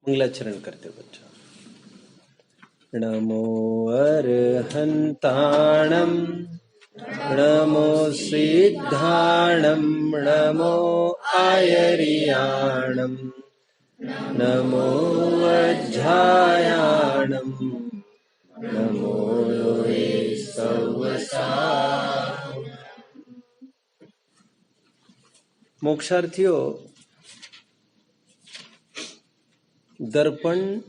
मंगलाचरण करते बच्चा। नमो अर्हन्ताणं नमो सिद्धाणं नमो आयर्याणं नमो वज्रायाणं नमो लोये सवसा। मोक्षार्थियों, दर्पण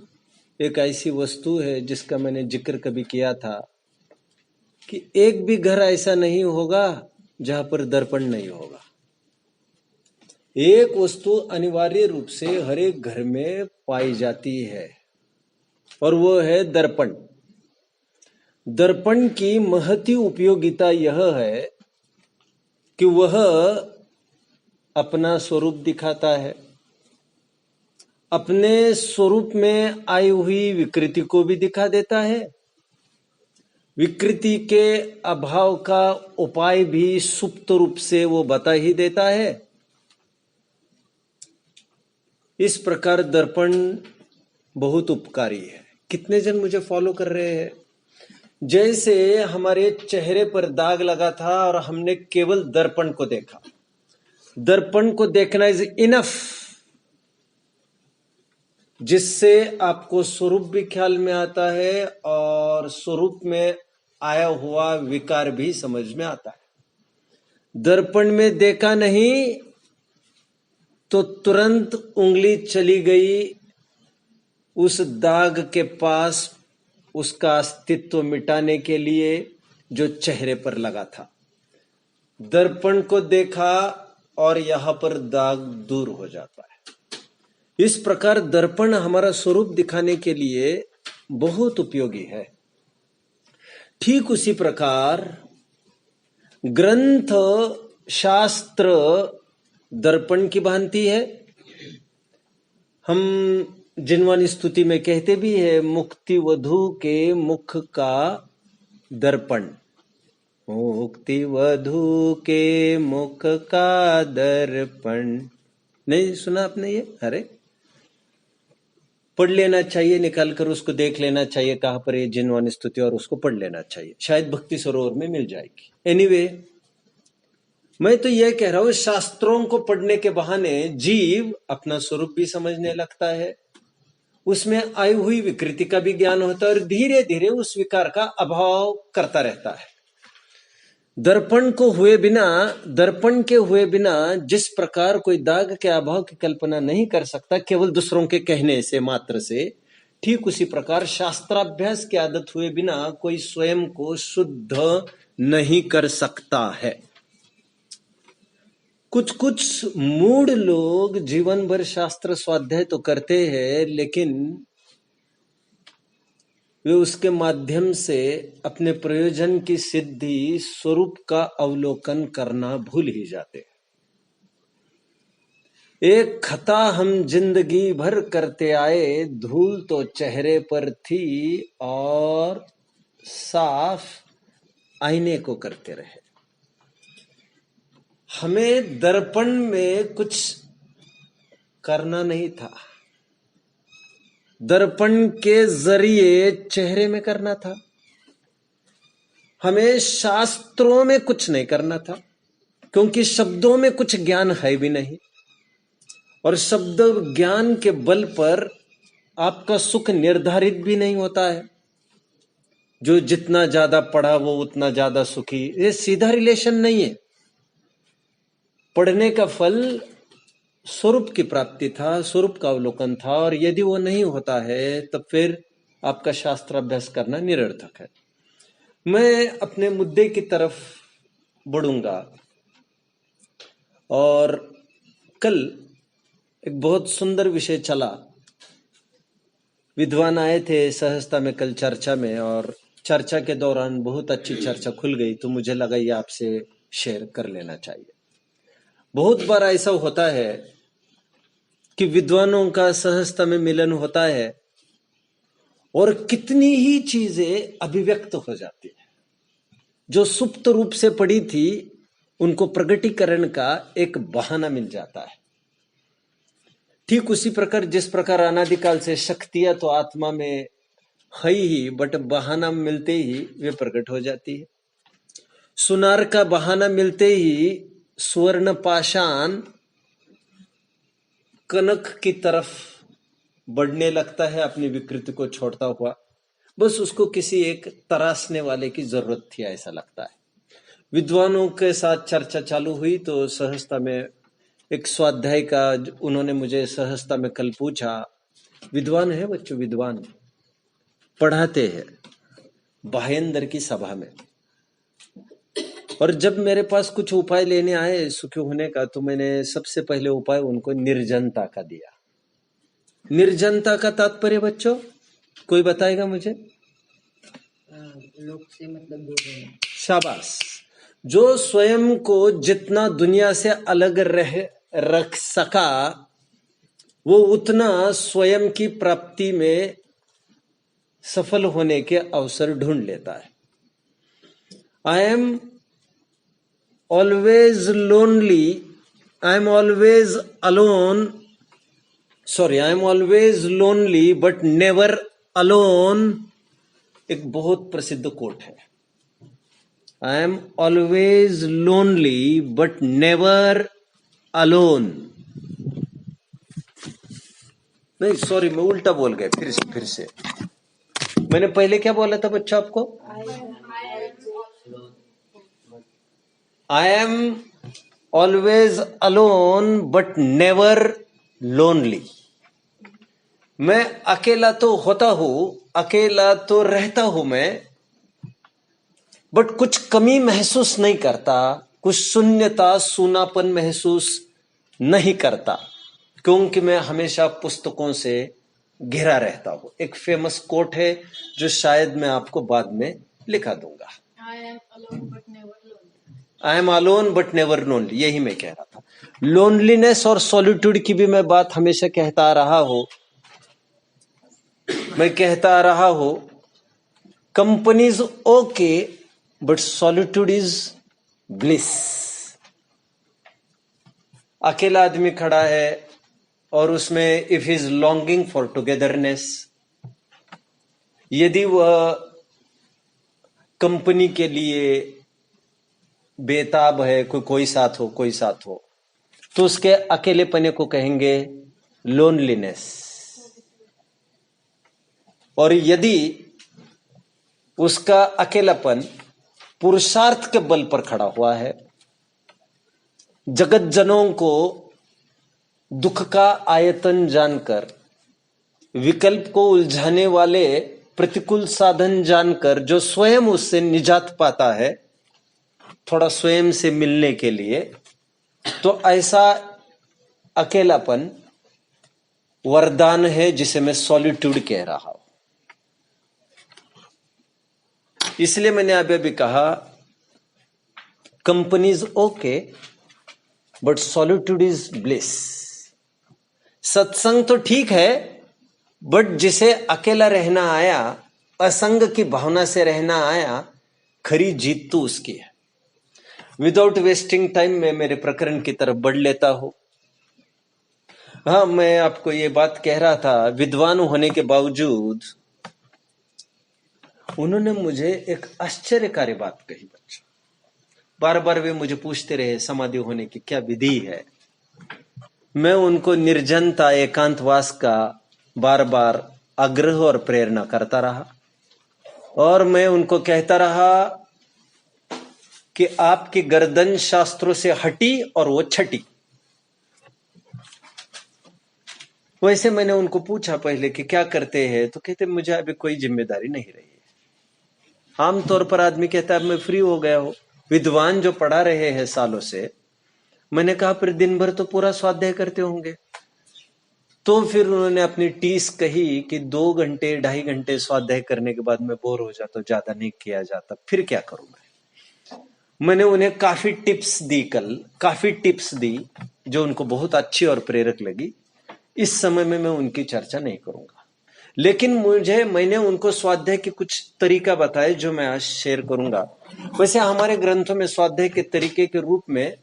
एक ऐसी वस्तु है जिसका मैंने जिक्र कभी किया था कि एक भी घर ऐसा नहीं होगा जहां पर दर्पण नहीं होगा। एक वस्तु अनिवार्य रूप से हर एक घर में पाई जाती है और वो है दर्पण। दर्पण की महती उपयोगिता यह है कि वह अपना स्वरूप दिखाता है, अपने स्वरूप में आई हुई विकृति को भी दिखा देता है, विकृति के अभाव का उपाय भी सुप्त रूप से वो बता ही देता है। इस प्रकार दर्पण बहुत उपकारी है। कितने जन मुझे फॉलो कर रहे हैं? जैसे हमारे चेहरे पर दाग लगा था और हमने केवल दर्पण को देखा। दर्पण को देखना इज इनफ, जिससे आपको स्वरूप भी ख्याल में आता है और स्वरूप में आया हुआ विकार भी समझ में आता है। दर्पण में देखा नहीं तो तुरंत उंगली चली गई उस दाग के पास, उसका अस्तित्व मिटाने के लिए जो चेहरे पर लगा था। दर्पण को देखा और यहां पर दाग दूर हो जाता है। इस प्रकार दर्पण हमारा स्वरूप दिखाने के लिए बहुत उपयोगी है। ठीक उसी प्रकार ग्रंथ शास्त्र दर्पण की भांति है। हम जिनवानी स्तुति में कहते भी है, मुक्ति वधू के मुख का दर्पण। मुक्ति वधू के मुख का दर्पण। नहीं सुना आपने ये? अरे पढ़ लेना चाहिए, निकाल कर उसको देख लेना चाहिए कहां पर ये जिनवानी स्तुति, और उसको पढ़ लेना चाहिए, शायद भक्ति सरोवर में मिल जाएगी। एनीवे, मैं तो यह कह रहा हूं, शास्त्रों को पढ़ने के बहाने जीव अपना स्वरूप भी समझने लगता है, उसमें आई हुई विकृति का भी ज्ञान होता है और धीरे धीरे उस विकार का अभाव करता रहता है। दर्पण के हुए बिना जिस प्रकार कोई दाग के अभाव की कल्पना नहीं कर सकता केवल दूसरों के कहने से मात्र से, ठीक उसी प्रकार शास्त्राभ्यास की आदत हुए बिना कोई स्वयं को शुद्ध नहीं कर सकता है। कुछ मूढ़ लोग जीवन भर शास्त्र स्वाध्याय तो करते हैं, लेकिन वे उसके माध्यम से अपने प्रयोजन की सिद्धि स्वरूप का अवलोकन करना भूल ही जाते हैं। एक खता हम जिंदगी भर करते आए, धूल तो चेहरे पर थी और साफ आईने को करते रहे। हमें दर्पण में कुछ करना नहीं था, दर्पण के जरिए चेहरे में करना था। हमें शास्त्रों में कुछ नहीं करना था, क्योंकि शब्दों में कुछ ज्ञान है भी नहीं, और शब्द ज्ञान के बल पर आपका सुख निर्धारित भी नहीं होता है। जो जितना ज्यादा पढ़ा वो उतना ज्यादा सुखी, ये सीधा रिलेशन नहीं है। पढ़ने का फल स्वरूप की प्राप्ति था, स्वरूप का अवलोकन था, और यदि वो नहीं होता है तब फिर आपका शास्त्र अभ्यास करना निरर्थक है। मैं अपने मुद्दे की तरफ बढ़ूंगा। और कल एक बहुत सुंदर विषय चला, विद्वान आए थे सहजता में कल चर्चा में, और चर्चा के दौरान बहुत अच्छी चर्चा खुल गई, तो मुझे लगा ये आपसे शेयर कर लेना चाहिए। बहुत बार ऐसा होता है कि विद्वानों का सहजता में मिलन होता है और कितनी ही चीजें अभिव्यक्त हो जाती है, जो सुप्त रूप से पड़ी थी उनको प्रगटीकरण का एक बहाना मिल जाता है। ठीक उसी प्रकार जिस प्रकार अनादिकाल से शक्तियां तो आत्मा में है ही, बट बहाना मिलते ही वे प्रकट हो जाती है। सुनार का बहाना मिलते ही स्वर्ण पाषाण कनक की तरफ बढ़ने लगता है, अपनी विकृति को छोड़ता हुआ। बस उसको किसी एक तराशने वाले की जरूरत थी, ऐसा लगता है। विद्वानों के साथ चर्चा चालू हुई तो सहजता में एक स्वाध्याय का उन्होंने मुझे सहजता में कल पूछा। विद्वान है बच्चों, विद्वान पढ़ाते हैं भायंदर की सभा में, और जब मेरे पास कुछ उपाय लेने आए सुखी होने का, तो मैंने सबसे पहले उपाय उनको निर्जनता का दिया। निर्जनता का तात्पर्य बच्चों कोई बताएगा मुझे? लोग से मतलब दूर रहना। शाबाश। जो स्वयं को जितना दुनिया से अलग रख सका, वो उतना स्वयं की प्राप्ति में सफल होने के अवसर ढूंढ लेता है। I am always lonely, I am always alone, sorry, I am always lonely but never alone, एक बहुत प्रसिद्ध कोट है। I am always lonely but never alone. नहीं सॉरी, मैं उल्टा बोल गया, फिर से। मैंने पहले क्या बोला था बच्चा आपको? I am always alone but never lonely. मैं अकेला तो होता हूं, अकेला तो रहता हूं मैं, बट कुछ कमी महसूस नहीं करता, कुछ शून्यता सूनापन महसूस नहीं करता, क्योंकि मैं हमेशा पुस्तकों से घिरा रहता हूं। एक फेमस कोट है जो शायद मैं आपको बाद में लिखा दूंगा। I am alone but never lonely, यही मैं कह रहा था। लोनलीनेस और सॉलिट्यूड की भी मैं बात हमेशा कहता रहा हूं, मैं कहता रहा हूं, company is okay but solitude is bliss. अकेला आदमी खड़ा है और उसमें if is longing for togetherness, यदि वह कंपनी के लिए बेताब है, कोई साथ हो, कोई साथ हो, तो उसके अकेलेपने को कहेंगे लोनलीनेस। और यदि उसका अकेलापन पुरुषार्थ के बल पर खड़ा हुआ है, जगत जनों को दुख का आयतन जानकर, विकल्प को उलझाने वाले प्रतिकूल साधन जानकर जो स्वयं उससे निजात पाता है थोड़ा स्वयं से मिलने के लिए, तो ऐसा अकेलापन वरदान है जिसे मैं सॉलिट्यूड कह रहा हूं। इसलिए मैंने अभी कहा company is okay but solitude is bliss. सत्संग तो ठीक है, बट जिसे अकेला रहना आया, असंग की भावना से रहना आया, खरी जीत तो उसकी है। विदाउट वेस्टिंग टाइम में मेरे प्रकरण की तरफ बढ़ लेता हूं। हाँ, मैं आपको ये बात कह रहा था, विद्वान होने के बावजूद उन्होंने मुझे एक आश्चर्यकारी बात कही बच्चा। बार बार वे मुझे पूछते रहे समाधि होने की क्या विधि है। मैं उनको निर्जनता एकांतवास का बार बार आग्रह और प्रेरणा करता रहा, और मैं उनको कहता रहा कि आपकी गर्दन शास्त्रों से हटी और वो छटी। वैसे मैंने उनको पूछा पहले कि क्या करते हैं, तो कहते मुझे अभी कोई जिम्मेदारी नहीं रही है। आमतौर पर आदमी कहता है मैं फ्री हो गया हूं। विद्वान जो पढ़ा रहे हैं सालों से, मैंने कहा फिर दिन भर तो पूरा स्वाध्याय करते होंगे। तो फिर उन्होंने अपनी टीस कही कि 2 घंटे 2.5 घंटे स्वाध्याय करने के बाद मैं बोर हो जाता, ज्यादा नहीं किया जाता, फिर क्या करूं मैंने उन्हें काफी टिप्स दी, कल काफी टिप्स दी जो उनको बहुत अच्छी और प्रेरक लगी। इस समय में मैं उनकी चर्चा नहीं करूंगा, लेकिन मैंने उनको स्वाध्याय के कुछ तरीका बताए जो मैं आज शेयर करूंगा। वैसे हमारे ग्रंथों में स्वाध्याय के तरीके के रूप में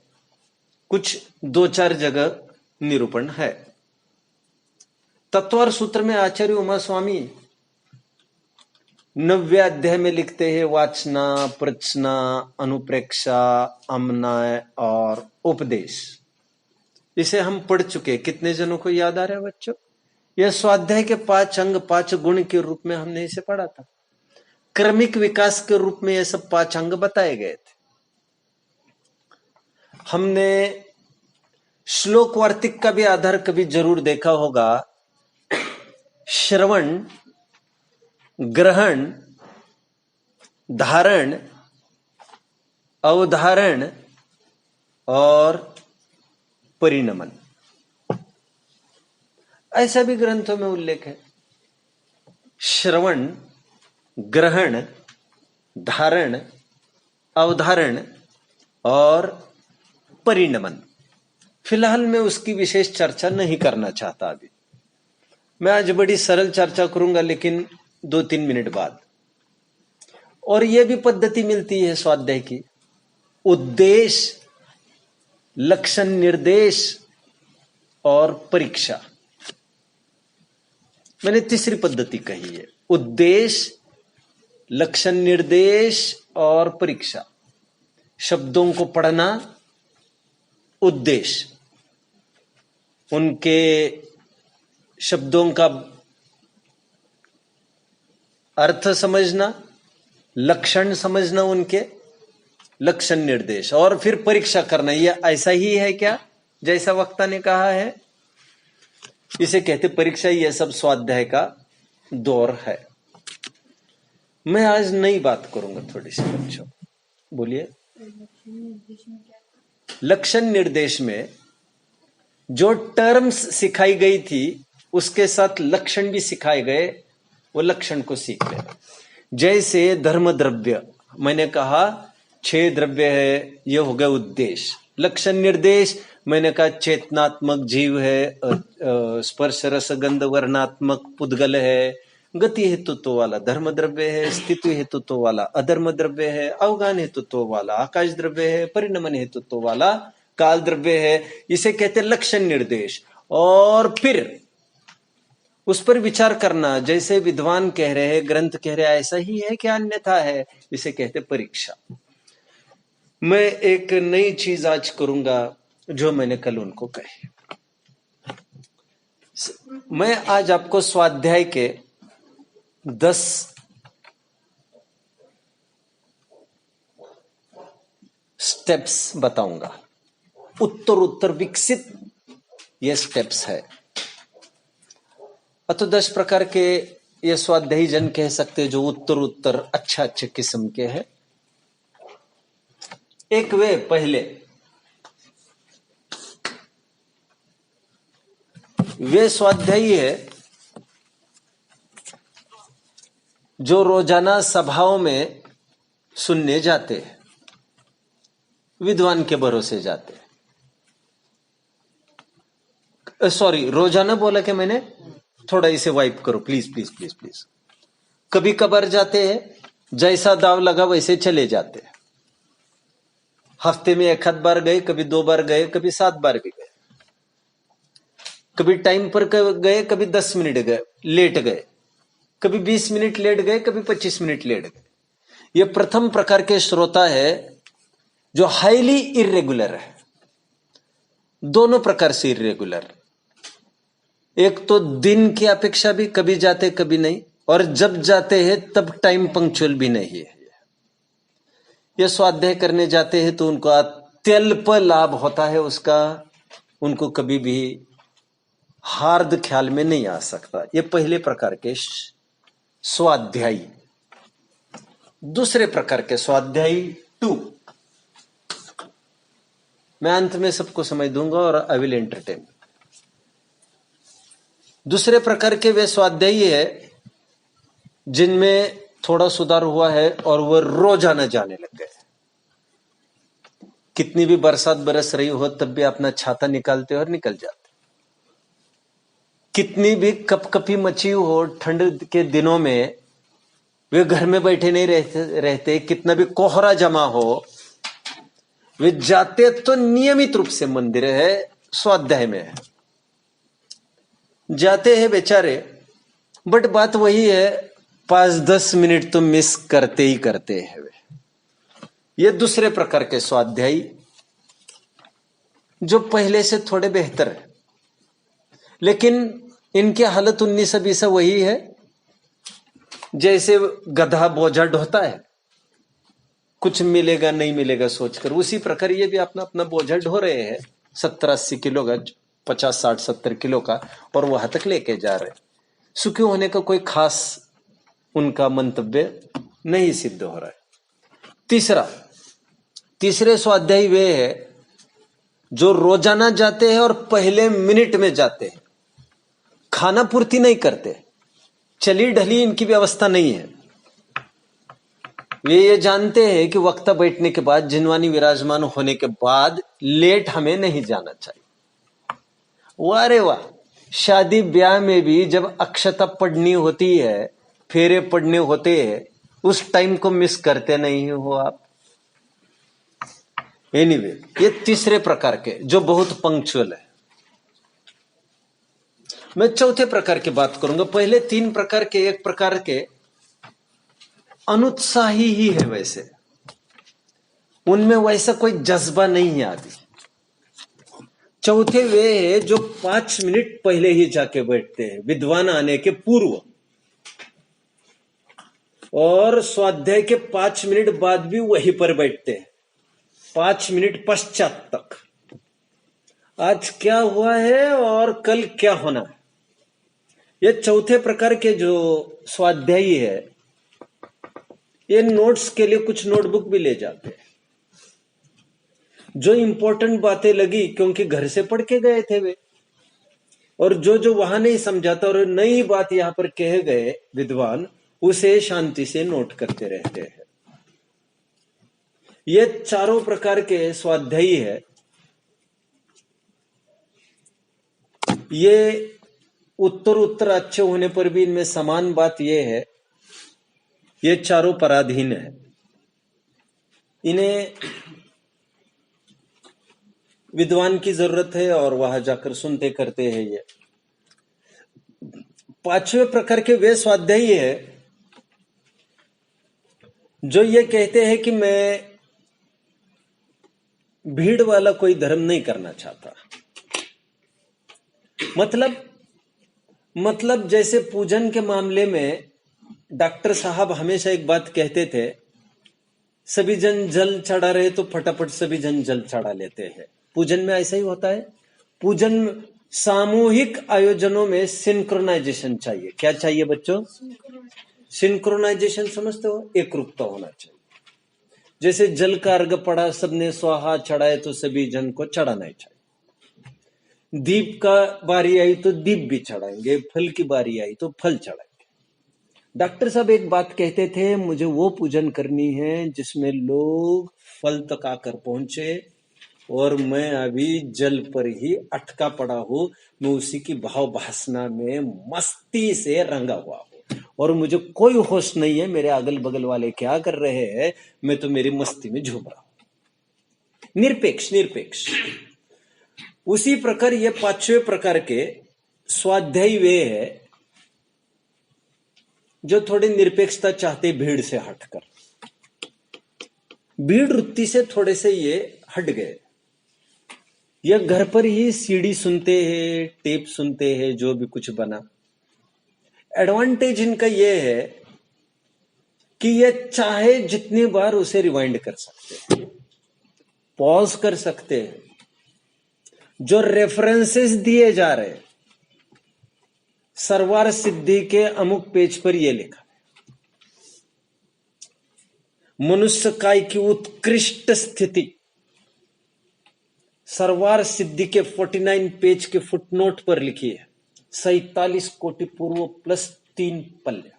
कुछ 2-4 जगह निरूपण है। तत्वर सूत्र में आचार्य उमा स्वामी 9वें अध्याय में लिखते हैं, वाचना, प्रचना, अनुप्रेक्षा, अमनाय और उपदेश। इसे हम पढ़ चुके। कितने जनों को याद आ रहा है बच्चों? यह स्वाध्याय के 5 अंग 5 गुण के रूप में हमने इसे पढ़ा था। क्रमिक विकास के रूप में यह सब 5 अंग बताए गए थे। हमने श्लोक वार्तिक का भी आधार कभी जरूर देखा होगा। श्रवण, ग्रहण, धारण, अवधारण और परिणमन, ऐसा भी ग्रंथों में उल्लेख है। श्रवण, ग्रहण, धारण, अवधारण और परिणमन। फिलहाल मैं उसकी विशेष चर्चा नहीं करना चाहता। अभी मैं आज बड़ी सरल चर्चा करूंगा, लेकिन 2-3 मिनट बाद। और यह भी पद्धति मिलती है स्वाध्याय की, उद्देश्य, लक्षण निर्देश और परीक्षा। मैंने तीसरी पद्धति कही है, उद्देश्य, लक्षण निर्देश और परीक्षा। शब्दों को पढ़ना उद्देश्य, उनके शब्दों का अर्थ समझना, लक्षण समझना, उनके लक्षण निर्देश, और फिर परीक्षा करना। यह ऐसा ही है क्या जैसा वक्ता ने कहा है? इसे कहते परीक्षा। यह सब स्वाध्याय का दौर है। मैं आज नई बात करूंगा थोड़ी सी बच्चों। बोलिए। लक्षण निर्देश में जो टर्म्स सिखाई गई थी उसके साथ लक्षण भी सिखाए गए, वो लक्षण को सीख ले। जैसे धर्म द्रव्य, मैंने कहा 6 द्रव्य है, ये हो गए उद्देश्य। लक्षण निर्देश मैंने कहा चेतनात्मक जीव है, स्पर्श रस गंध वर्णात्मक पुद्गल है, गति हेतुत्व वाला धर्म द्रव्य है, स्थिति हेतुत्व वाला अधर्म द्रव्य है, अवगान हेतुत्व वाला आकाश द्रव्य है, परिणमन हेतुत्व वाला काल द्रव्य है। इसे कहते लक्षण निर्देश। और फिर उस पर विचार करना, जैसे विद्वान कह रहे हैं, ग्रंथ कह रहे हैं, ऐसा ही है क्या अन्यथा है, इसे कहते परीक्षा। मैं एक नई चीज आज करूंगा जो मैंने कल उनको कही। मैं आज आपको स्वाध्याय के 10 स्टेप्स बताऊंगा। उत्तर विकसित ये स्टेप्स है। तो 10 प्रकार के ये स्वाध्यायी जन कह सकते जो उत्तर अच्छे किस्म के हैं। एक वे पहले वे स्वाध्यायी है जो रोजाना सभाओं में सुनने जाते हैं, विद्वान के भरोसे जाते हैं। सॉरी, रोजाना बोला कि मैंने, थोड़ा इसे वाइप करो प्लीज प्लीज प्लीज प्लीज। कभी कभार जाते हैं, जैसा दाव लगा वैसे चले जाते हैं। हफ्ते में 1 आध बार गए, कभी 2 बार गए, कभी 7 बार भी गए। कभी टाइम पर गए, कभी 10 मिनट गए लेट गए, कभी 20 मिनट लेट गए, कभी 25 मिनट लेट गए। ये प्रथम प्रकार के श्रोता है जो हाईली इरेगुलर है। दोनों प्रकार से इरेगुलर। एक तो दिन की अपेक्षा भी कभी जाते कभी नहीं, और जब जाते हैं तब टाइम पंक्चुअल भी नहीं है। ये स्वाध्याय करने जाते हैं तो उनको अत्यल्प लाभ होता है उसका, उनको कभी भी हार्द ख्याल में नहीं आ सकता। ये पहले प्रकार के स्वाध्यायी। दूसरे प्रकार के स्वाध्यायी 2, मैं अंत में सबको समझ दूंगा और आई विल एंटरटेन। दूसरे प्रकार के वे स्वाध्यायी है जिनमें थोड़ा सुधार हुआ है और वह रोजाना जाने लग गए। कितनी भी बरसात बरस रही हो तब भी अपना छाता निकालते और निकल जाते। कितनी भी कपकपी मची हो ठंड के दिनों में, वे घर में बैठे नहीं रहते। कितना भी कोहरा जमा हो, वे जाते तो नियमित रूप से मंदिर है, स्वाध्याय में है। जाते हैं बेचारे, बट बात वही है, 5-10 मिनट तो मिस करते ही करते हैं वे। ये दूसरे प्रकार के स्वाध्यायी जो पहले से थोड़े बेहतर है, लेकिन इनकी हालत 19-20 वही है जैसे गधा बोझा ढोता है, कुछ मिलेगा नहीं मिलेगा सोचकर, उसी प्रकार ये भी अपना अपना बोझा ढो रहे हैं 70-80 किलो का, 50-60-70 किलो का, और वहां तक लेके जा रहे हैं। सुखी होने का कोई खास उनका मंतव्य नहीं सिद्ध हो रहा है। तीसरे स्वाध्यायी वे है जो रोजाना जाते हैं और पहले मिनट में जाते हैं, खाना पूर्ति नहीं करते, चली ढली इनकी व्यवस्था नहीं है। वे ये जानते हैं कि वक्ता बैठने के बाद, जिनवानी विराजमान होने के बाद लेट हमें नहीं जाना चाहिए। वाह रे वाह, शादी ब्याह में भी जब अक्षता पढ़नी होती है, फेरे पढ़ने होते हैं, उस टाइम को मिस करते नहीं हो आप। एनीवे, ये तीसरे प्रकार के जो बहुत पंक्चुअल है। मैं चौथे प्रकार की बात करूंगा। पहले 3 प्रकार के, एक प्रकार के अनुत्साही ही है, वैसे उनमें वैसा कोई जज्बा नहीं है आदि। चौथे वे है जो 5 मिनट पहले ही जाके बैठते हैं, विद्वान आने के पूर्व, और स्वाध्याय के 5 मिनट बाद भी वहीं पर बैठते हैं, 5 मिनट पश्चात तक। आज क्या हुआ है और कल क्या होना है, ये चौथे प्रकार के जो स्वाध्यायी है, ये नोट्स के लिए कुछ नोटबुक भी ले जाते हैं। जो इंपॉर्टेंट बातें लगी, क्योंकि घर से पढ़ के गए थे वे, और जो जो वहां नहीं समझाता और नई बात यहां पर कहे गए विद्वान, उसे शांति से नोट करते रहते हैं। ये चारों प्रकार के स्वाध्यायी है। ये उत्तर अच्छे होने पर भी इनमें समान बात यह है, ये चारों पराधीन है। इन्हें विद्वान की जरूरत है और वहां जाकर सुनते करते हैं। ये 5वें प्रकार के वे स्वाध्यायी है जो ये कहते हैं कि मैं भीड़ वाला कोई धर्म नहीं करना चाहता। मतलब जैसे पूजन के मामले में डॉक्टर साहब हमेशा एक बात कहते थे, सभी जन जल चढ़ा रहे तो फटाफट सभी जन जल चढ़ा लेते हैं। पूजन में ऐसा ही होता है। पूजन सामूहिक आयोजनों में सिंक्रोनाइजेशन चाहिए। क्या चाहिए बच्चों? सिंक्रोनाइजेशन समझते हो? एक रूपता होना चाहिए। जैसे जल का अर्घ पड़ा, सबने स्वाहा चढ़ाए तो सभी जन को चढ़ाना ही चाहिए। दीप का बारी आई तो दीप भी चढ़ाएंगे, फल की बारी आई तो फल चढ़ाएंगे। डॉक्टर साहब एक बात कहते थे, मुझे वो पूजन करनी है जिसमें लोग फल तक आकर पहुंचे और मैं अभी जल पर ही अटका पड़ा हूं, मैं उसी की भाव भासना में मस्ती से रंगा हुआ हूं और मुझे कोई होश नहीं है मेरे अगल बगल वाले क्या कर रहे हैं, मैं तो मेरी मस्ती में झूम रहा हूं। निरपेक्ष। उसी प्रकार ये 5वें प्रकार के स्वाध्यायी वे है जो थोड़ी निरपेक्षता चाहते भीड़ से हटकर। भीड़ वृत्ति से थोड़े से ये हट गए। ये घर पर ही सीडी सुनते हैं, टेप सुनते हैं, जो भी कुछ बना। एडवांटेज इनका ये है कि ये चाहे जितनी बार उसे रिवाइंड कर सकते हैं, पॉज कर सकते हैं। जो रेफरेंसेस दिए जा रहे, सर्वार सिद्धि के अमुक पेज पर यह लिखा है, मनुष्य काय की उत्कृष्ट स्थिति सर्वार सिद्धि के 49 पेज के फुटनोट पर लिखी है, 47 कोटि पूर्व प्लस 3 पल्ले।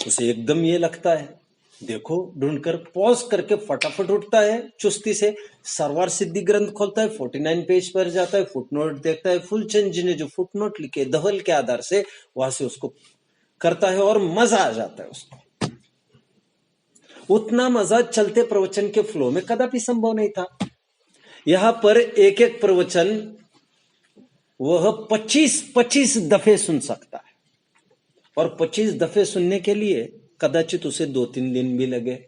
उसे एकदम ये लगता है, देखो ढूंढकर पॉज करके फटाफट उठता है चुस्ती से, सर्वार सिद्धि ग्रंथ खोलता है, 49 पेज पर जाता है, फुटनोट देखता है, फुलचंद जी ने जो फुटनोट लिखे धवल के आधार से वहां से उसको करता है और मजा आ जाता है उसको। उतना मजा चलते प्रवचन के फ्लो में कदापि संभव नहीं था। यहां पर एक एक प्रवचन वह 25 दफे सुन सकता है, और 25 दफे सुनने के लिए कदाचित उसे 2-3 दिन भी लगे।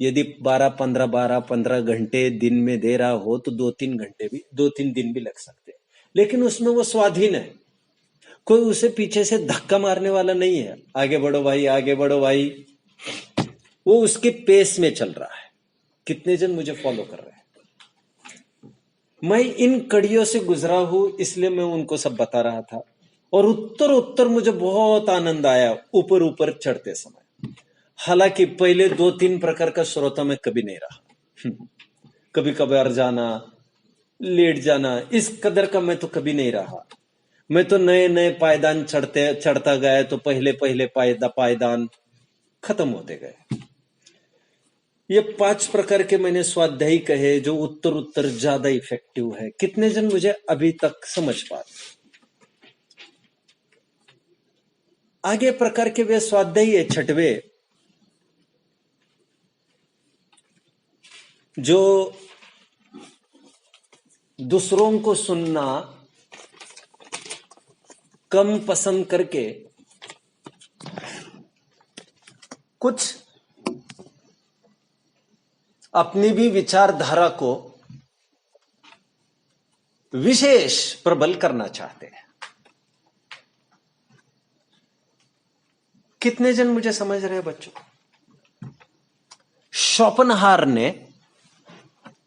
यदि 12-15 घंटे दिन में दे रहा हो तो 2-3 दिन भी लग सकते हैं, लेकिन उसमें वो स्वाधीन है। कोई उसे पीछे से धक्का मारने वाला नहीं है, आगे बढ़ो भाई, आगे बढ़ो भाई। वो उसके पेस में चल रहा है। कितने जन मुझे फॉलो कर रहे हैं? मैं इन कड़ियों से गुजरा हूं, इसलिए मैं उनको सब बता रहा था। और उत्तर मुझे बहुत आनंद आया ऊपर ऊपर चढ़ते समय। हालांकि पहले 2-3 प्रकार का श्रोता मैं कभी नहीं रहा। कभी कभार जाना, लेट जाना, इस कदर का मैं तो कभी नहीं रहा। मैं तो नए नए पायदान चढ़ता गया, तो पहले पायदान खत्म होते गए। ये 5 प्रकार के मैंने स्वाध्यायी कहे जो उत्तर ज्यादा इफेक्टिव है। कितने जन मुझे अभी तक समझ पाते? आगे प्रकार के वे स्वाध्यायी है 6वें, जो दूसरों को सुनना कम पसंद करके कुछ अपनी भी विचारधारा को विशेष प्रबल करना चाहते हैं। कितने जन मुझे समझ रहे हैं बच्चों? शोपेनहावर ने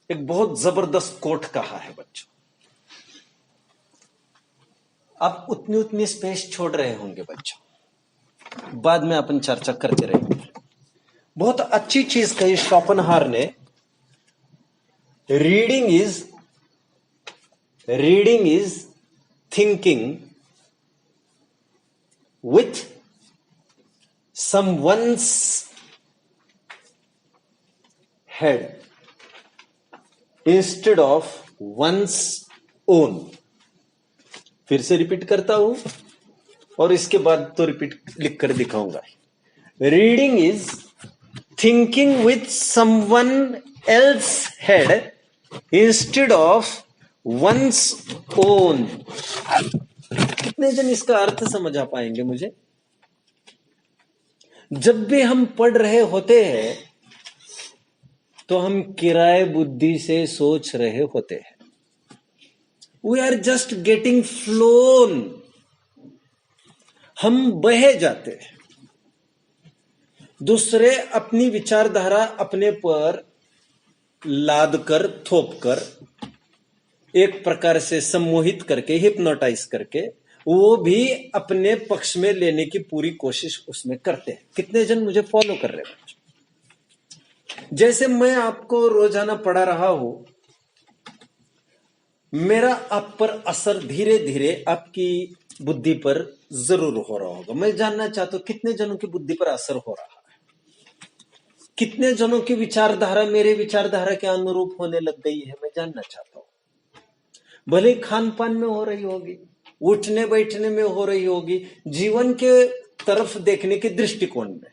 एक बहुत जबरदस्त कोट कहा है बच्चों। आप उतनी स्पेस छोड़ रहे होंगे बच्चों, बाद में अपन चर्चा करते रहेंगे। बहुत अच्छी चीज कही शोपेनहावर ने। Reading is thinking with someone's head instead of one's own। फिर से रिपीट करता हूं, और इसके बाद तो रिपीट लिख कर दिखाऊंगा। Reading is thinking with someone else head instead of one's own. कितने जन इसका अर्थ समझ आ पाएंगे मुझे? जब भी हम पढ़ रहे होते हैं तो हम किराए बुद्धि से सोच रहे होते हैं। We are just getting flown. हम बहे जाते हैं। दूसरे अपनी विचारधारा अपने पर लाद कर, थोप कर, एक प्रकार से सम्मोहित करके, हिप्नोटाइज करके, वो भी अपने पक्ष में लेने की पूरी कोशिश उसमें करते हैं। कितने जन मुझे फॉलो कर रहे हैं? जैसे मैं आपको रोजाना पढ़ा रहा हूं, मेरा आप पर असर धीरे धीरे आपकी बुद्धि पर जरूर हो रहा होगा। मैं जानना चाहता हूं कितने जनों की बुद्धि पर असर हो रहा है, कितने जनों की विचारधारा मेरे विचारधारा के अनुरूप होने लग गई है। मैं जानना चाहता हूं। भले खान पान में हो रही होगी, उठने बैठने में हो रही होगी, जीवन के तरफ देखने के दृष्टिकोण में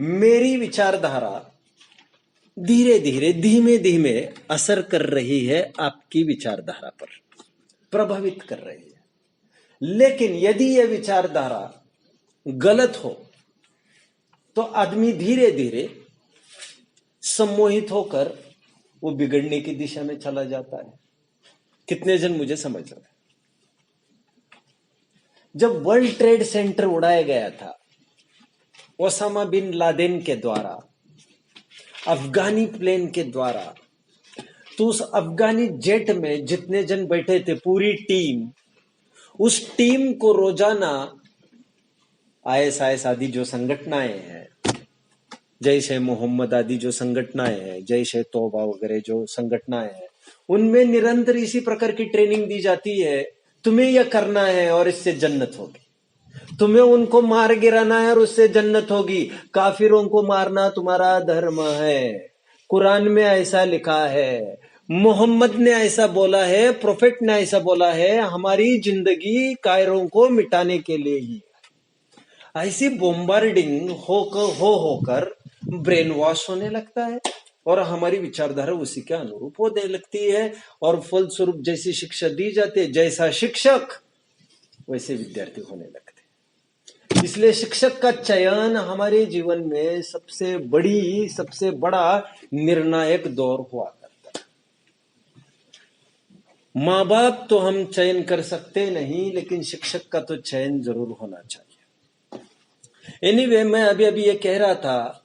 मेरी विचारधारा धीरे धीरे, धीमे धीमे असर कर रही है, आपकी विचारधारा पर प्रभावित कर रही है। लेकिन यदि यह विचारधारा गलत हो तो आदमी धीरे धीरे सम्मोहित होकर वो बिगड़ने की दिशा में चला जाता है। कितने जन मुझे समझ रहे हैं? जब वर्ल्ड ट्रेड सेंटर उड़ाया गया था ओसामा बिन लादेन के द्वारा, अफगानी प्लेन के द्वारा, तो उस अफगानी जेट में जितने जन बैठे थे, पूरी टीम, उस टीम को रोजाना ISIS आदि जो संगठनाएं हैं, जैश ए मोहम्मद आदि जो संगठनाएं हैं, जैश ए तौबा वगैरह जो संगठनाएं हैं, उनमें निरंतर इसी प्रकार की ट्रेनिंग दी जाती है। तुम्हें यह करना है और इससे जन्नत होगी, तुम्हें उनको मार गिराना है और उससे जन्नत होगी, काफिरों को मारना तुम्हारा धर्म है, कुरान में ऐसा लिखा है, मोहम्मद ने ऐसा बोला है, प्रोफेट ने ऐसा बोला है, हमारी जिंदगी कायरों को मिटाने के लिए ही। ऐसी बोम्बार्डिंग होकर ब्रेन वॉश होने लगता है। और हमारी विचारधारा उसी के अनुरूप होने लगती है, और फलस्वरूप जैसी शिक्षा दी जाती है, जैसा शिक्षक वैसे विद्यार्थी होने लगते हैं। इसलिए शिक्षक का चयन हमारे जीवन में सबसे बड़ा निर्णायक दौर हुआ करता है। माँ बाप तो हम चयन कर सकते नहीं, लेकिन शिक्षक का तो चयन जरूर होना चाहिए। एनीवे, मैं अभी ये कह रहा था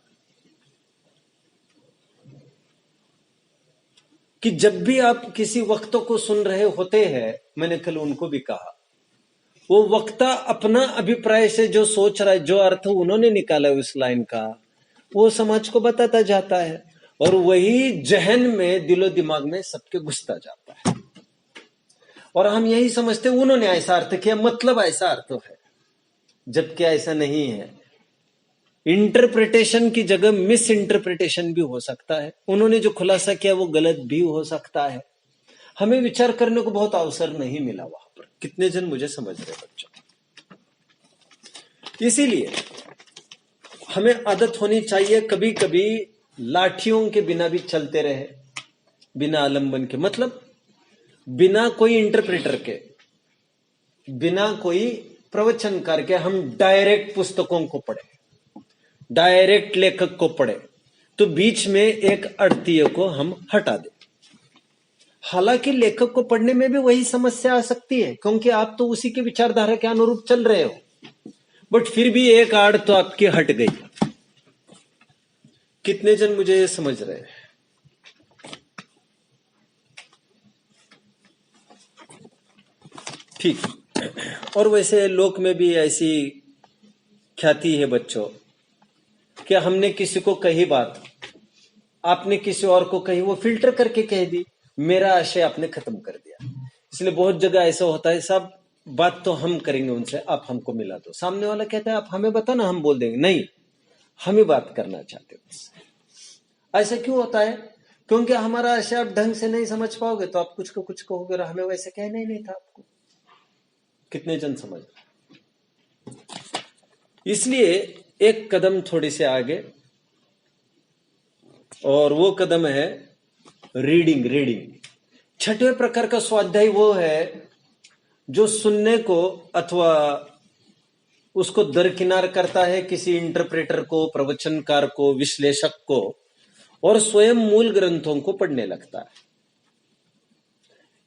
कि जब भी आप किसी वक्ता को सुन रहे होते हैं, मैंने कल उनको भी कहा, वो वक्ता अपना अभिप्राय से जो सोच रहा है, जो अर्थ उन्होंने निकाला उस लाइन का, वो समाज को बताता जाता है, और वही जहन में, दिलो दिमाग में सबके घुसता जाता है, और हम यही समझते उन्होंने ऐसा अर्थ किया, मतलब ऐसा अर्थ है, जबकि ऐसा नहीं है। इंटरप्रिटेशन की जगह मिस इंटरप्रिटेशन भी हो सकता है। उन्होंने जो खुलासा किया वो गलत भी हो सकता है। हमें विचार करने को बहुत अवसर नहीं मिला वहां पर। कितने जन मुझे समझ रहे बच्चों? इसीलिए हमें आदत होनी चाहिए कभी कभी लाठियों के बिना भी चलते रहे, बिना आलंबन के, मतलब बिना कोई इंटरप्रेटर के, बिना कोई प्रवचनकार के हम डायरेक्ट पुस्तकों को पढ़े, डायरेक्ट लेखक को पढ़े, तो बीच में एक अड़तीय को हम हटा दें। हालांकि लेखक को पढ़ने में भी वही समस्या आ सकती है, क्योंकि आप तो उसी के विचारधारा के अनुरूप चल रहे हो, बट फिर भी एक आड़ तो आपकी हट गई। कितने जन मुझे समझ रहे हैं? ठीक। और वैसे लोक में भी ऐसी ख्याति है बच्चों कि हमने किसी को कही बात, आपने किसी और को कही, वो फिल्टर करके कह दी, मेरा आशय आपने खत्म कर दिया। इसलिए बहुत जगह ऐसा होता है, सब बात तो हम करेंगे उनसे, आप हमको मिला दो। सामने वाला कहता है आप हमें बताओ ना, हम बोल देंगे। नहीं, हम ही बात करना चाहते हो। ऐसा क्यों होता है? क्योंकि हमारा आशय आप ढंग से नहीं समझ पाओगे तो आप कुछ को कुछ कहोगे, और हमें वैसे कहना ही नहीं था आपको। कितने जन समझ? इसलिए एक कदम थोड़ी से आगे, और वो कदम है रीडिंग। छठवें प्रकार का स्वाध्याय वो है जो सुनने को अथवा उसको दरकिनार करता है किसी इंटरप्रेटर को, प्रवचनकार को, विश्लेषक को, और स्वयं मूल ग्रंथों को पढ़ने लगता है।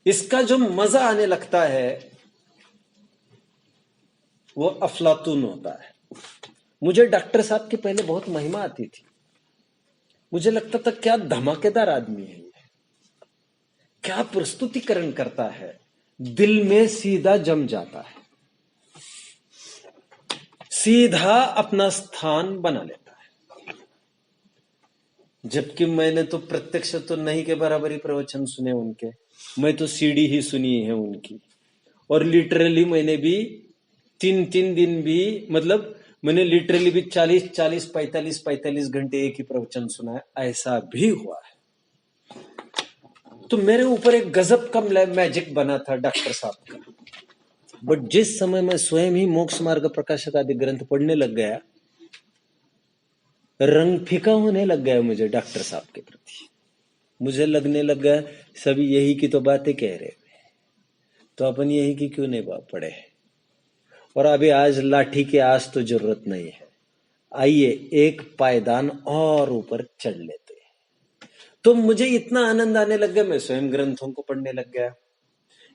इसका जो मजा आने लगता है वो अफलातून होता है। मुझे डॉक्टर साहब की पहले बहुत महिमा आती थी। मुझे लगता था क्या धमाकेदार आदमी है, क्या प्रस्तुतिकरण करता है, दिल में सीधा जम जाता है, सीधा अपना स्थान बना लेता है। जबकि मैंने तो प्रत्यक्ष तो नहीं के बराबर ही प्रवचन सुने उनके, मैं तो सीडी ही सुनी है उनकी, और लिटरली मैंने भी 3 दिन भी, मतलब मैंने लिटरली भी 45 घंटे एक ही प्रवचन सुना है, ऐसा भी हुआ है। तो मेरे ऊपर एक गजब का मैजिक बना था डॉक्टर साहब का। बट जिस समय मैं स्वयं ही मोक्ष मार्ग प्रकाशक आदि ग्रंथ पढ़ने लग गया, रंग फीका होने लग गया मुझे डॉक्टर साहब के प्रति। मुझे लगने लग गया सभी यही की तो बातें कह रहे, तो अपन यही की क्यों नहीं पढ़े। और अभी आज लाठी की आज तो जरूरत नहीं है, आइए एक पायदान और ऊपर चढ़ लेते। तो मुझे इतना आनंद आने लग गया, मैं स्वयं ग्रंथों को पढ़ने लग गया।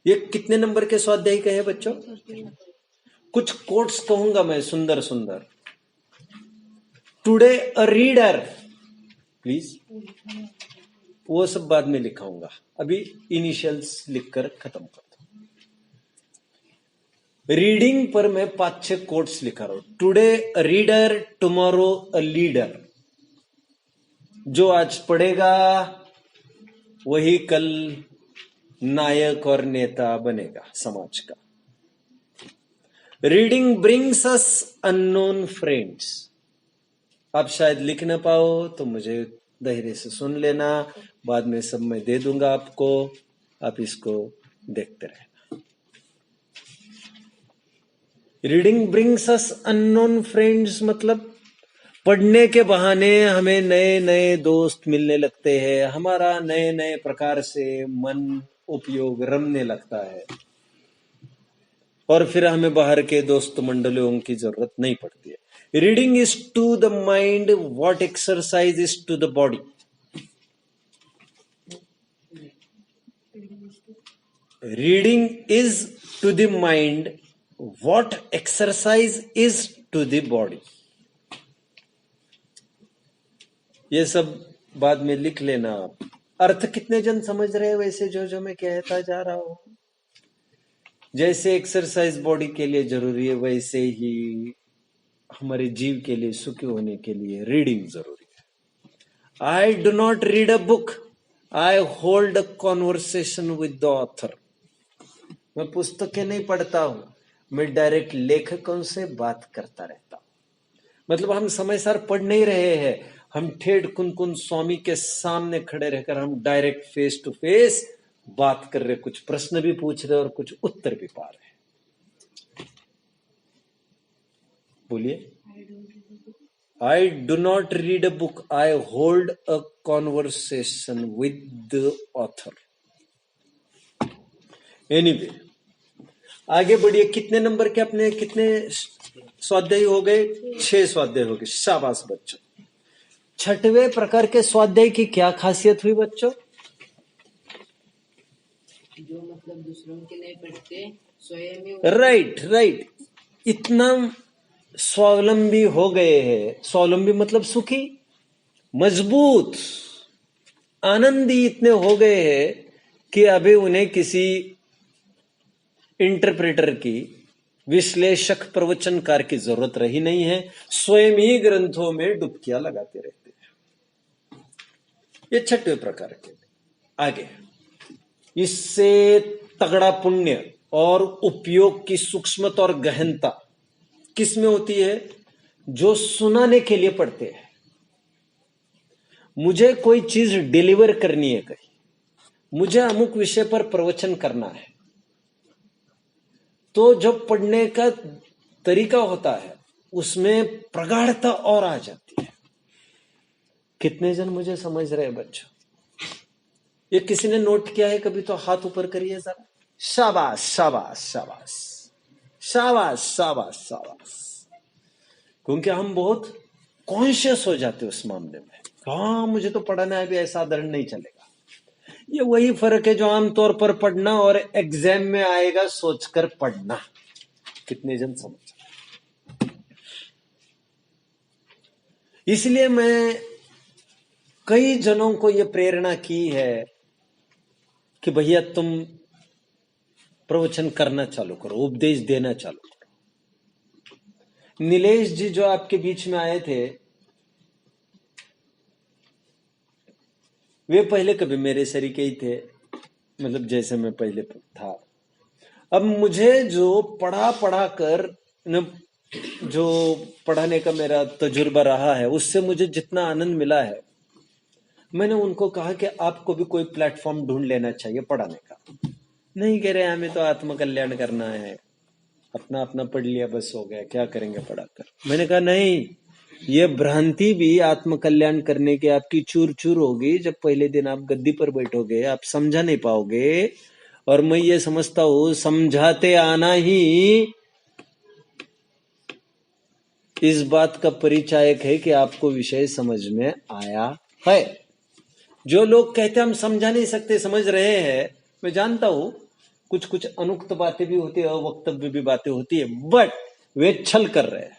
ये कितने नंबर के स्वाध्याय कहे बच्चों? कुछ कोट्स कहूंगा मैं, सुंदर सुंदर। टुडे अ रीडर, प्लीज, वो सब बाद में लिखाऊंगा, अभी इनिशियल्स लिखकर खत्म कर दो। रीडिंग पर मैं 5-6 कोट्स लिखा रहा हूं। Today a reader, tomorrow a leader. जो आज पढ़ेगा वही कल नायक और नेता बनेगा समाज का। Reading brings us unknown friends. आप शायद लिख ना पाओ तो मुझे धैर्य से सुन लेना, बाद में सब मैं दे दूंगा आपको, आप इसको देखते रहना। Reading brings us unknown friends मतलब पढ़ने के बहाने हमें नए नए दोस्त मिलने लगते हैं, हमारा नए नए प्रकार से मन उपयोग रमने लगता है, और फिर हमें बाहर के दोस्त मंडलियों की जरूरत नहीं पड़ती है। Reading is to the mind what exercise is to the body. Reading is to the mind what exercise is to the body. ये सब बाद में लिख लेना आप। अर्थ कितने जन समझ रहे हैं वैसे जो मैं कहता जा रहा हूं? जैसे एक्सरसाइज बॉडी के लिए जरूरी है, वैसे ही हमारे जीव के लिए, सुखी होने के लिए रीडिंग जरूरी है। I do not read a book, I hold a conversation with the author. मैं पुस्तकें नहीं पढ़ता हूं, मैं डायरेक्ट लेखकों से बात करता रहता हूं। मतलब हम समय सार पढ़ नहीं रहे हैं, हम ठेठ कुन स्वामी के सामने खड़े रहकर हम डायरेक्ट फेस टू फेस बात कर रहे, कुछ प्रश्न भी पूछ रहे और कुछ उत्तर भी पा रहे। बोलिए। I do not read a book, I hold a conversation with the author. Anyway, आगे बढ़िए। कितने नंबर के अपने कितने स्वाध्याय हो गए? 6 स्वाध्याय हो गए। शाबाश बच्चों। छठवें प्रकार के स्वाध्याय की क्या खासियत हुई बच्चों? जो मतलब दूसरों के नहीं पढ़ते, स्वयं ही। राइट। इतना स्वावलंबी हो गए हैं। स्वावलंबी मतलब सुखी, मजबूत, आनंदी इतने हो गए हैं कि अभी उन्हें किसी इंटरप्रेटर की, विश्लेषक, प्रवचनकार की जरूरत रही नहीं है। स्वयं ही ग्रंथों में डुबकियां लगाते रहते हैं। ये छठवें प्रकार के। आगे, इससे तगड़ा पुण्य और उपयोग की सूक्ष्मता और गहनता किसमें होती है? जो सुनाने के लिए पढ़ते हैं। मुझे कोई चीज डिलीवर करनी है कहीं, मुझे अमुक विषय पर प्रवचन करना है, तो जो पढ़ने का तरीका होता है उसमें प्रगाढ़ता और आ जाती है। कितने जन मुझे समझ रहे हैं बच्चों? ये किसी ने नोट किया है कभी? तो हाथ ऊपर करिए जरा। शाबाश शाबाश शाबाश शाबाश शाबाश शाबाश। क्योंकि हम बहुत कॉन्शियस हो जाते हैं उस मामले में। हाँ, मुझे तो पढ़ना है भी, ऐसा दंड नहीं चलेगा। ये वही फर्क है जो आमतौर पर पढ़ना और एग्जाम में आएगा सोचकर पढ़ना। कितने जन समझ? इसलिए मैं कई जनों को यह प्रेरणा की है कि भैया तुम प्रवचन करना चालू करो, उपदेश देना चालू करो। नीलेश जी जो आपके बीच में आए थे, वे पहले कभी मेरे सरीके ही थे, मतलब जैसे मैं पहले था। अब मुझे जो पढ़ा कर न, जो पढ़ाने का मेरा तजुर्बा रहा है, उससे मुझे जितना आनंद मिला है, मैंने उनको कहा कि आपको भी कोई प्लेटफॉर्म ढूंढ लेना चाहिए पढ़ाने का। नहीं कह रहे हमें तो आत्मकल्याण करना है, अपना अपना पढ़ लिया बस हो गया, क्या करेंगे पढ़ाकर। मैंने कहा नहीं, ये भ्रांति भी आत्मकल्याण करने की आपकी चूर चूर होगी। जब पहले दिन आप गद्दी पर बैठोगे, आप समझा नहीं पाओगे, और मैं ये समझता हूं समझाते आना ही इस बात का परिचायक है कि आपको विषय समझ में आया है। जो लोग कहते हम समझा नहीं सकते, समझ रहे हैं, मैं जानता हूं कुछ कुछ अनुक्त बातें भी होती है, अवक्तव्य भी बातें होती है, बट वे छल कर रहे हैं।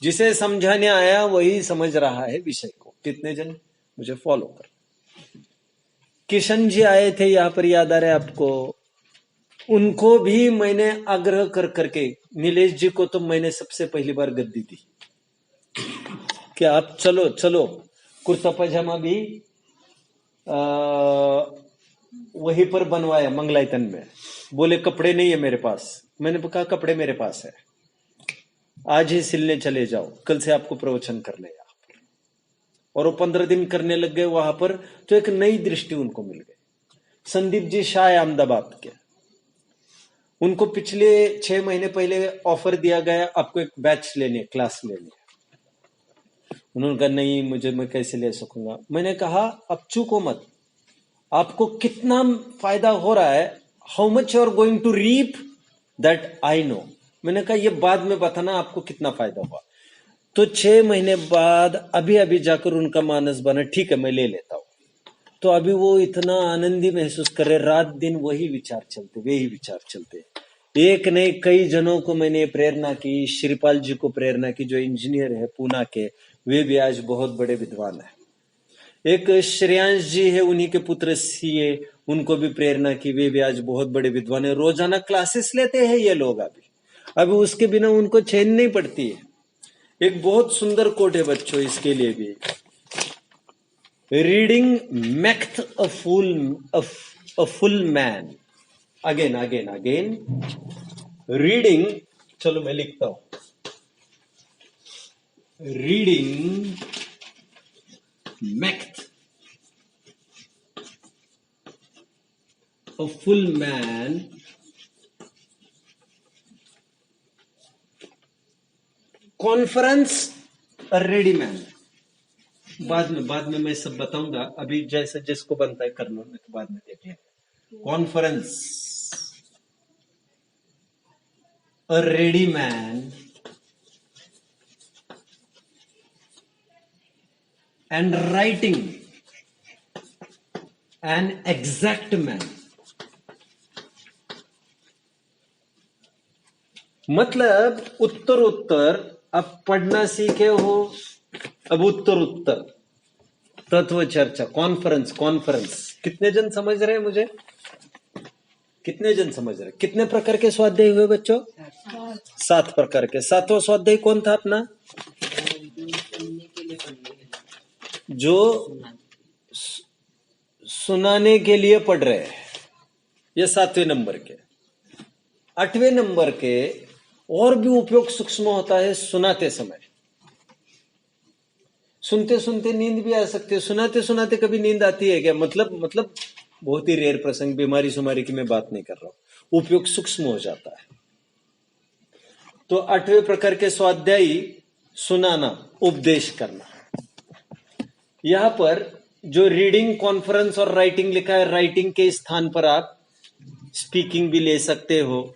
जिसे समझाने आया वही समझ रहा है विषय को। कितने जन मुझे फॉलो कर? किशन जी आए थे यहां पर, याद आ रहा है आपको? उनको भी मैंने आग्रह कर करके, नीलेश जी को तो मैंने सबसे पहली बार गद्दी दी कि आप चलो चलो। कुर्ता पजामा भी वहीं पर बनवाया मंगलायतन में। बोले कपड़े नहीं है मेरे पास। मैंने कहा कपड़े मेरे पास है, आज ही सिलने चले जाओ, कल से आपको प्रवचन करने यहाँ पर। और वो 15 दिन करने लग गए वहां पर, तो एक नई दृष्टि उनको मिल गई। संदीप जी शाह अहमदाबाद के, उनको पिछले 6 महीने पहले ऑफर दिया गया आपको एक बैच लेने, क्लास लेने। उन्होंने कहा नहीं, मुझे, मैं कैसे ले सकूंगा। मैंने कहा अब चूको मत, आपको कितना फायदा हो रहा है, how much you are going to reap, that I know. मैंने कहा ये बाद में बताना आपको कितना फायदा हुआ। तो 6 महीने बाद अभी अभी जाकर उनका मानस बना, ठीक है मैं ले लेता हूं। तो अभी वो इतना आनंदी महसूस कर रहे, रात दिन वही विचार चलते। एक नहीं कई जनों को मैंने प्रेरणा की, श्रीपाल जी को प्रेरणा की जो इंजीनियर है पूना के, वे भी आज बहुत बड़े विद्वान है। एक श्रेयांश जी है, उन्हीं के पुत्र सीए, उनको भी प्रेरणा की, वे भी आज बहुत बड़े विद्वान है। रोजाना क्लासेस लेते हैं ये लोग। अभी उसके बिना उनको चैन नहीं पड़ती है। एक बहुत सुंदर कोट है बच्चों इसके लिए भी, reading maketh a full man. Again reading, चलो मैं लिखता हूं, reading maketh a full man conference a ready man. बाद में मैं सब बताऊंगा, अभी जैसे जिसको बनता है कर लो, बाद में देखिए। Conference a ready man and writing an exact man. मतलब उत्तर अब पढ़ना सीखे हो, अब उत्तर तत्व चर्चा, कॉन्फ्रेंस। कितने जन समझ रहे हैं मुझे? कितने जन समझ रहे हैं? कितने प्रकार के स्वाध्याय हुए बच्चों? 7 प्रकार के। 7वां स्वाध्याय कौन था अपना? जो सुनाने के लिए पढ़ रहे हैं, ये 7वें नंबर के। 8वें नंबर के और भी उपयोग सूक्ष्म होता है सुनाते समय। सुनते सुनते नींद भी आ सकती है, सुनाते सुनाते कभी नींद आती है क्या? मतलब बहुत ही रेयर प्रसंग, बीमारी सुमारी की मैं बात नहीं कर रहा हूं, उपयोग सूक्ष्म हो जाता है। तो 8वें प्रकार के स्वाध्यायी सुनाना, उपदेश करना। यहां पर जो रीडिंग, कॉन्फ्रेंस और राइटिंग लिखा है, राइटिंग के स्थान पर आप स्पीकिंग भी ले सकते हो,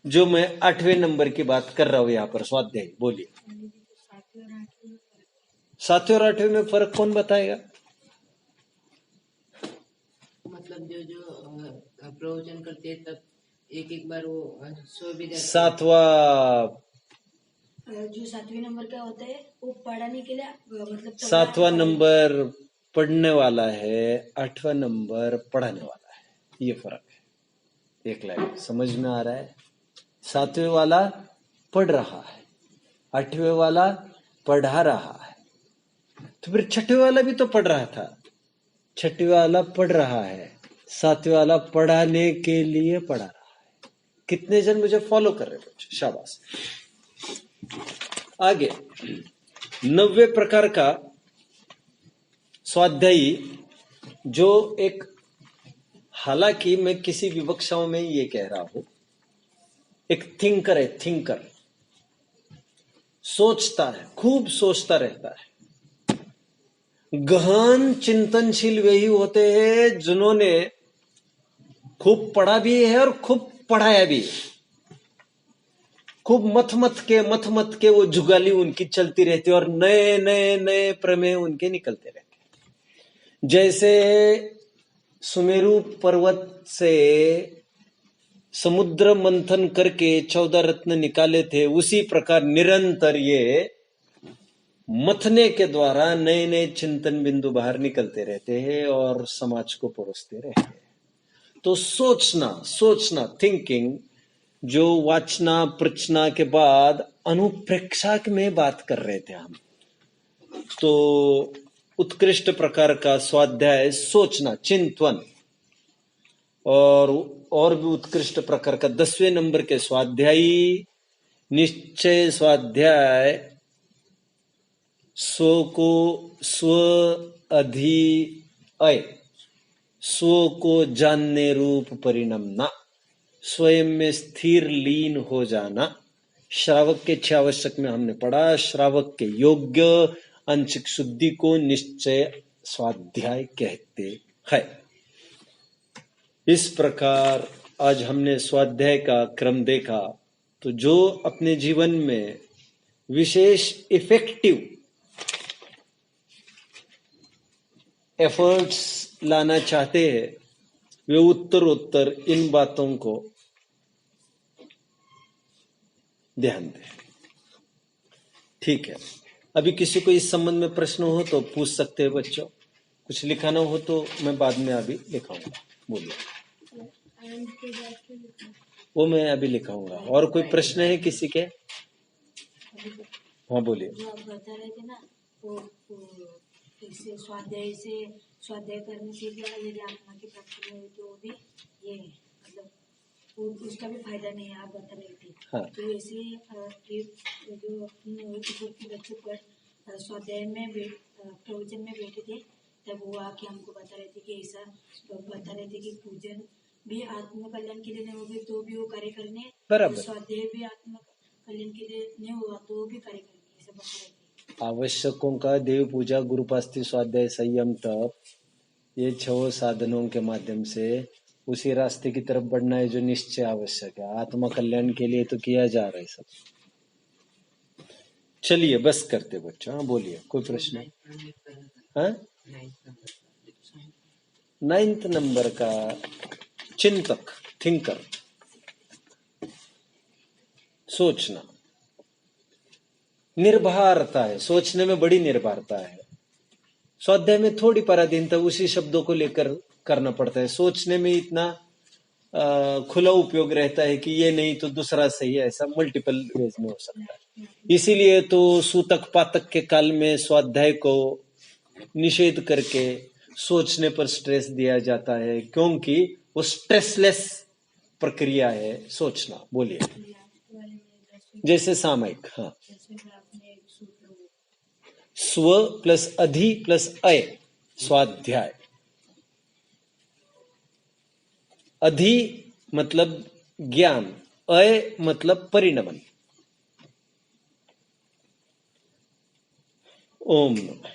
जो मैं 8वें नंबर की बात कर रहा हूं यहां पर स्वाध्याय। बोलिए 7वें और 8वें में फर्क कौन बताएगा? मतलब जो प्रवचन करते हैं तब एक बार वो सो भी जाते हैं। 7वां जो 7वें नंबर का होता है वो पढ़ाने के लिए मतलब 7वां नंबर पढ़ने वाला है, 8वां नंबर पढ़ाने वाला है, ये फर्क है। एक लाइन समझ में आ रहा है? 7वें वाला पढ़ रहा है, 8वें वाला पढ़ा रहा है। तो फिर 6ठे वाला भी तो पढ़ रहा था, 6ठे वाला पढ़ रहा है, 7वें वाला पढ़ाने के लिए पढ़ा रहा है। कितने जन मुझे फॉलो कर रहे बच्चे? शाबाश। आगे 9वें प्रकार का स्वाध्यायी, जो एक, हालांकि मैं किसी विवक्षाओं में ये कह रहा हूं, एक थिंकर है, थिंकर सोचता है, खूब सोचता रहता है। गहन चिंतनशील वही होते हैं जिन्होंने खूब पढ़ा भी है और खूब पढ़ाया भी है। खूब मथ के वो जुगाली उनकी चलती रहती है और नए नए नए प्रमेय उनके निकलते रहते हैं। जैसे सुमेरु पर्वत से समुद्र मंथन करके 14 रत्न निकाले थे, उसी प्रकार निरंतर ये मथने के द्वारा नए नए चिंतन बिंदु बाहर निकलते रहते हैं और समाज को परोसते रहते हैं। तो सोचना थिंकिंग, जो वाचना प्रचना के बाद अनुप्रेक्षा में बात कर रहे थे हम, तो उत्कृष्ट प्रकार का स्वाध्याय सोचना, चिंतन। और भी उत्कृष्ट प्रकार का 10वें नंबर के स्वाध्यायी निश्चय स्वाध्याय, स्व को स्व अधि स्व को जानने रूप परिणमना, स्वयं में स्थिर लीन हो जाना, श्रावक के 6 आवश्यक में हमने पढ़ा, श्रावक के योग्य आंशिक शुद्धि को निश्चय स्वाध्याय कहते हैं। इस प्रकार आज हमने स्वाध्याय का क्रम देखा। तो जो अपने जीवन में विशेष इफेक्टिव एफर्ट्स लाना चाहते हैं, वे उत्तरोत्तर इन बातों को ध्यान दें। ठीक है, अभी किसी को इस संबंध में प्रश्न हो तो पूछ सकते हैं बच्चों। कुछ लिखाना हो तो मैं बाद में अभी लिखाऊंगा। बोलिए। वो मैं अभी लिखाऊंगा। और कोई प्रश्न है किसी के? हाँ बोलिए। जो आप बता रहे थे ना, वो इससे स्वाध्याय करने से क्या, यदि आत्मा की प्राप्ति में हुई तो वो भी ये मतलब उसका भी फायदा नहीं है, आप बता रहे थे। हाँ। तो ऐसे जो अपने बच्चे पर स्वाध्याय में प्रवचन में बैठे थे, तब वो आके हमको बता रहे थे कि ऐसा बता रहे थे कि पूजन भी आत्म कल्याण के लिए नहीं होगी तो भी वो कार्य करने, बराबर। स्वाध्याय भी आत्म कल्याण के लिए नहीं हुआ तो वो भी कार्य करने, ऐसा बता रहे थे। आवश्यकों का देव पूजा, गुरुपास्ति, स्वाध्याय, संयम, तप, ये 6 साधनों के माध्यम से उसी रास्ते की तरफ बढ़ना है जो निश्चय आवश्यक है। आत्मा कल्याण के लिए तो किया जा रहा है सब। चलिए बस करते बच्चों। हाँ बोलिए, कोई प्रश्न? हाँ, 9th नंबर का चिंतक, थिंकर, सोचना, निर्भरता है। सोचने में बड़ी निर्भरता है। स्वाध्याय में थोड़ी पराधीनता उसी शब्दों को लेकर करना पड़ता है। सोचने में इतना खुला उपयोग रहता है कि ये नहीं तो दूसरा सही है, ऐसा मल्टीपल वेज में हो सकता है। इसीलिए तो सूतक पातक के काल में स्वाध्याय को निषेध करके सोचने पर स्ट्रेस दिया जाता है, क्योंकि वो स्ट्रेसलेस प्रक्रिया है सोचना। बोलिए। जैसे सामयिक, हाँ, स्व प्लस अधि प्लस अय, स्वाध्याय। अधि मतलब ज्ञान, अय मतलब परिणमन। ओम नमः।